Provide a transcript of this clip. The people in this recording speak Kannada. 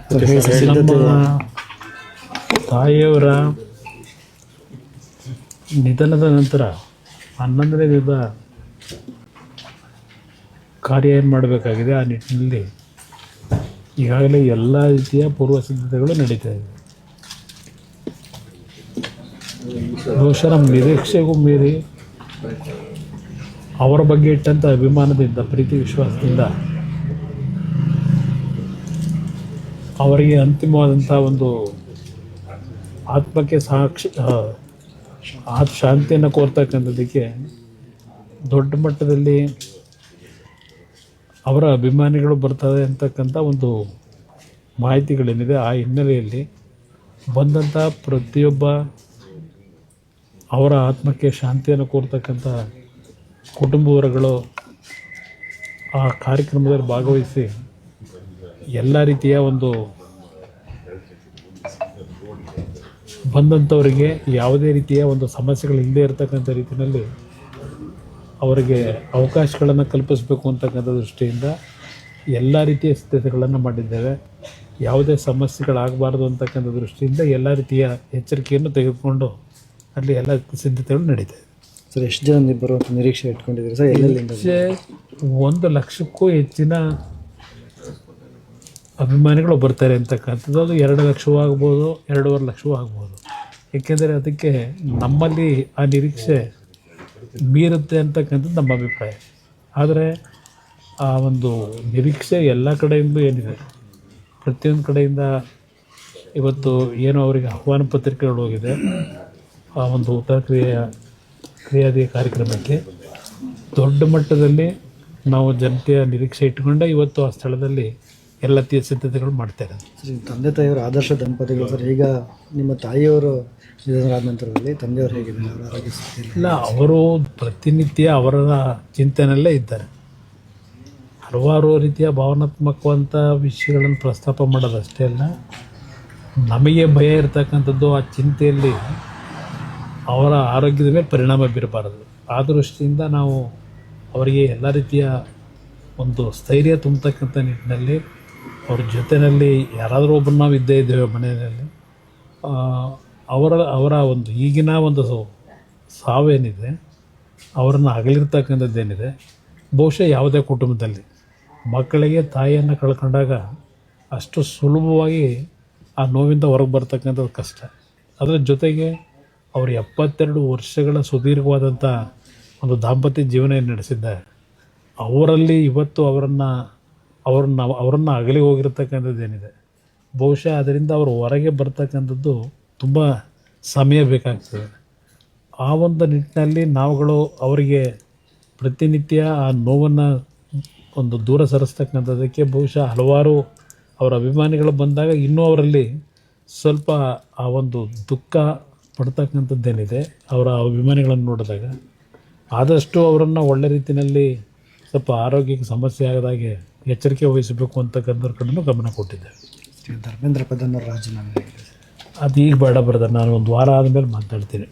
ನಮ್ಮ ತಾಯಿಯವರ ನಿಧನದ ನಂತರ 11ನೇ ದಿನದ ಕಾರ್ಯ ಏನು ಮಾಡಬೇಕಾಗಿದೆ ಆ ನಿಟ್ಟಿನಲ್ಲಿ ಈಗಾಗಲೇ ಎಲ್ಲ ರೀತಿಯ ಪೂರ್ವ ಸಿದ್ಧತೆಗಳು ನಡೀತಾ ಇದೆ. ಬಹುಶಃ ನಮ್ಮ ನಿರೀಕ್ಷೆಗೂ ಮೀರಿ ಅವರ ಬಗ್ಗೆ ಇಟ್ಟಂಥ ಅಭಿಮಾನದಿಂದ, ಪ್ರೀತಿ ವಿಶ್ವಾಸದಿಂದ ಅವರಿಗೆ ಅಂತಿಮವಾದಂಥ ಒಂದು ಆತ್ಮಕ್ಕೆ ಶಾಂತಿಯನ್ನು ಕೋರ್ತಕ್ಕಂಥದ್ದಕ್ಕೆ ದೊಡ್ಡ ಮಟ್ಟದಲ್ಲಿ ಅವರ ಅಭಿಮಾನಿಗಳು ಬರ್ತಾರೆ ಅಂತಕ್ಕಂಥ ಒಂದು ಮಾಹಿತಿಗಳೇನಿದೆ. ಆ ಹಿನ್ನೆಲೆಯಲ್ಲಿ ಬಂದಂಥ ಪ್ರತಿಯೊಬ್ಬ ಅವರ ಆತ್ಮಕ್ಕೆ ಶಾಂತಿಯನ್ನು ಕೋರ್ತಕ್ಕಂಥ ಕುಟುಂಬವರ್ಗಗಳು ಆ ಕಾರ್ಯಕ್ರಮದಲ್ಲಿ ಭಾಗವಹಿಸಿ ಎಲ್ಲ ರೀತಿಯ ಒಂದು ಬಂದಂಥವರಿಗೆ ಯಾವುದೇ ರೀತಿಯ ಒಂದು ಸಮಸ್ಯೆಗಳು ಇಲ್ಲದೇ ಇರತಕ್ಕಂಥ ರೀತಿಯಲ್ಲಿ ಅವರಿಗೆ ಅವಕಾಶಗಳನ್ನು ಕಲ್ಪಿಸಬೇಕು ಅಂತಕ್ಕಂಥ ದೃಷ್ಟಿಯಿಂದ ಎಲ್ಲ ರೀತಿಯ ಸಿದ್ಧತೆಗಳನ್ನು ಮಾಡಿದ್ದೇವೆ. ಯಾವುದೇ ಸಮಸ್ಯೆಗಳಾಗಬಾರ್ದು ಅಂತಕ್ಕಂಥ ದೃಷ್ಟಿಯಿಂದ ಎಲ್ಲ ರೀತಿಯ ಎಚ್ಚರಿಕೆಯನ್ನು ತೆಗೆದುಕೊಂಡು ಅಲ್ಲಿ ಎಲ್ಲ ಸಿದ್ಧತೆಗಳು ನಡೀತಾಯಿದೆ. ಸರ್, ಎಷ್ಟು ಜನ ಬರುವಂಥ ನಿರೀಕ್ಷೆ ಇಟ್ಕೊಂಡಿದ್ದೀರಿ ಸರ್? ಎಲ್ಲೆಲ್ಲಿಂದ? 1,00,000ಕ್ಕೂ ಹೆಚ್ಚಿನ ಅಭಿಮಾನಿಗಳು ಬರ್ತಾರೆ ಅಂತಕ್ಕಂಥದ್ದು. ಅದು 2 ಲಕ್ಷವೂ ಆಗ್ಬೋದು, 2.5 ಲಕ್ಷವೂ ಆಗ್ಬೋದು. ಏಕೆಂದರೆ ಅದಕ್ಕೆ ನಮ್ಮಲ್ಲಿ ಆ ನಿರೀಕ್ಷೆ ಮೀರುತ್ತೆ ಅಂತಕ್ಕಂಥದ್ದು ನಮ್ಮ ಅಭಿಪ್ರಾಯ. ಆದರೆ ಆ ಒಂದು ನಿರೀಕ್ಷೆ ಎಲ್ಲ ಕಡೆಯಿಂದ ಏನಿದೆ, ಪ್ರತಿಯೊಂದು ಕಡೆಯಿಂದ ಇವತ್ತು ಏನು ಅವರಿಗೆ ಆಹ್ವಾನ ಪತ್ರಿಕೆಗಳು ಹೋಗಿದೆ, ಆ ಒಂದು ಉತ್ತರ ಕ್ರಿಯಾದಿ ಕಾರ್ಯಕ್ರಮಕ್ಕೆ ದೊಡ್ಡ ಮಟ್ಟದಲ್ಲಿ ನಾವು ಜನತೆಯ ನಿರೀಕ್ಷೆ ಇಟ್ಟುಕೊಂಡೆ ಇವತ್ತು ಆ ಸ್ಥಳದಲ್ಲಿ ಎಲ್ಲ ಸಿದ್ಧತೆಗಳು ಮಾಡ್ತಾರೆ. ತಂದೆ ತಾಯಿಯವರು ಆದರ್ಶ ದಂಪತಿಗಳು ಸರ್. ಈಗ ನಿಮ್ಮ ತಾಯಿಯವರು ನಿಧನರಾದ ನಂತರದಲ್ಲಿ ತಂದೆಯವರು ಹೇಗಿದ್ದಾರೆ? ಅವರ ಆರೋಗ್ಯ ಸ್ಥಿತಿ ಇಲ್ಲ, ಅವರು ಪ್ರತಿನಿತ್ಯ ಅವರ ಚಿಂತನೆಯಲ್ಲೇ ಇದ್ದಾರೆ. ಹಲವಾರು ರೀತಿಯ ಭಾವನಾತ್ಮಕವಂಥ ವಿಷಯಗಳನ್ನು ಪ್ರಸ್ತಾಪ ಮಾಡೋದಷ್ಟೇ ಅಲ್ಲ, ನಮಗೆ ಭಯ ಇರತಕ್ಕಂಥದ್ದು ಆ ಚಿಂತೆಯಲ್ಲಿ ಅವರ ಆರೋಗ್ಯದ ಮೇಲೆ ಪರಿಣಾಮ ಬೀರಬಾರದು. ಆ ದೃಷ್ಟಿಯಿಂದ ನಾವು ಅವರಿಗೆ ಎಲ್ಲ ರೀತಿಯ ಒಂದು ಸ್ಥೈರ್ಯ ತುಂಬತಕ್ಕಂಥ ನಿಟ್ಟಿನಲ್ಲಿ ಅವ್ರ ಜೊತೆಯಲ್ಲಿ ಯಾರಾದರೂ ಒಬ್ಬರು ನಾವು ಇದ್ದೇ ಇದ್ದೇವೆ ಮನೆಯಲ್ಲಿ. ಅವರ ಒಂದು ಈಗಿನ ಒಂದು ಸಾವೇನಿದೆ, ಅವರನ್ನು ಅಗಲಿರ್ತಕ್ಕಂಥದ್ದೇನಿದೆ, ಬಹುಶಃ ಯಾವುದೇ ಕುಟುಂಬದಲ್ಲಿ ಮಕ್ಕಳಿಗೆ ತಾಯಿಯನ್ನು ಕಳ್ಕೊಂಡಾಗ ಅಷ್ಟು ಸುಲಭವಾಗಿ ಆ ನೋವಿಂದ ಹೊರಗೆ ಬರ್ತಕ್ಕಂಥದ್ದು ಕಷ್ಟ. ಅದರ ಜೊತೆಗೆ ಅವರು 72 ವರ್ಷಗಳ ಸುದೀರ್ಘವಾದಂಥ ಒಂದು ದಾಂಪತ್ಯ ಜೀವನ ನಡೆಸಿದ್ದಾರೆ. ಅವರಲ್ಲಿ ಇವತ್ತು ಅವರನ್ನು ಅಗಲಿ ಹೋಗಿರ್ತಕ್ಕಂಥದ್ದೇನಿದೆ, ಬಹುಶಃ ಅದರಿಂದ ಅವರು ಹೊರಗೆ ಬರ್ತಕ್ಕಂಥದ್ದು ತುಂಬ ಸಮಯ ಬೇಕಾಗ್ತದೆ. ಆ ಒಂದು ನಿಟ್ಟಿನಲ್ಲಿ ನಾವುಗಳು ಅವರಿಗೆ ಪ್ರತಿನಿತ್ಯ ಆ ನೋವನ್ನು ಒಂದು ದೂರ ಸರಿಸ್ತಕ್ಕಂಥದ್ದಕ್ಕೆ ಬಹುಶಃ ಹಲವಾರು ಅವರ ಅಭಿಮಾನಿಗಳು ಬಂದಾಗ ಇನ್ನೂ ಅವರಲ್ಲಿ ಸ್ವಲ್ಪ ಆ ಒಂದು ದುಃಖ ಪಡ್ತಕ್ಕಂಥದ್ದೇನಿದೆ, ಅವರ ಅಭಿಮಾನಿಗಳನ್ನು ನೋಡಿದಾಗ ಆದಷ್ಟು ಅವರನ್ನು ಒಳ್ಳೆ ರೀತಿಯಲ್ಲಿ ಸ್ವಲ್ಪ ಆರೋಗ್ಯಕ್ಕೆ ಸಮಸ್ಯೆ ಆಗದಾಗೆ ಎಚ್ಚರಿಕೆ ವಹಿಸಬೇಕು ಅಂತಕ್ಕಂಥದ್ರ ಕಡೆನೂ ಗಮನ ಕೊಟ್ಟಿದ್ದೇವೆ. ಧರ್ಮೇಂದ್ರ ಪ್ರಧಾನ್ ಅವರ ರಾಜೀನಾಮೆ ಅದು ಈಗ ಬೇಡ ಬ್ರದರ್, ನಾನು ಒಂದು ವಾರ ಆದಮೇಲೆ ಮಾತಾಡ್ತೀನಿ.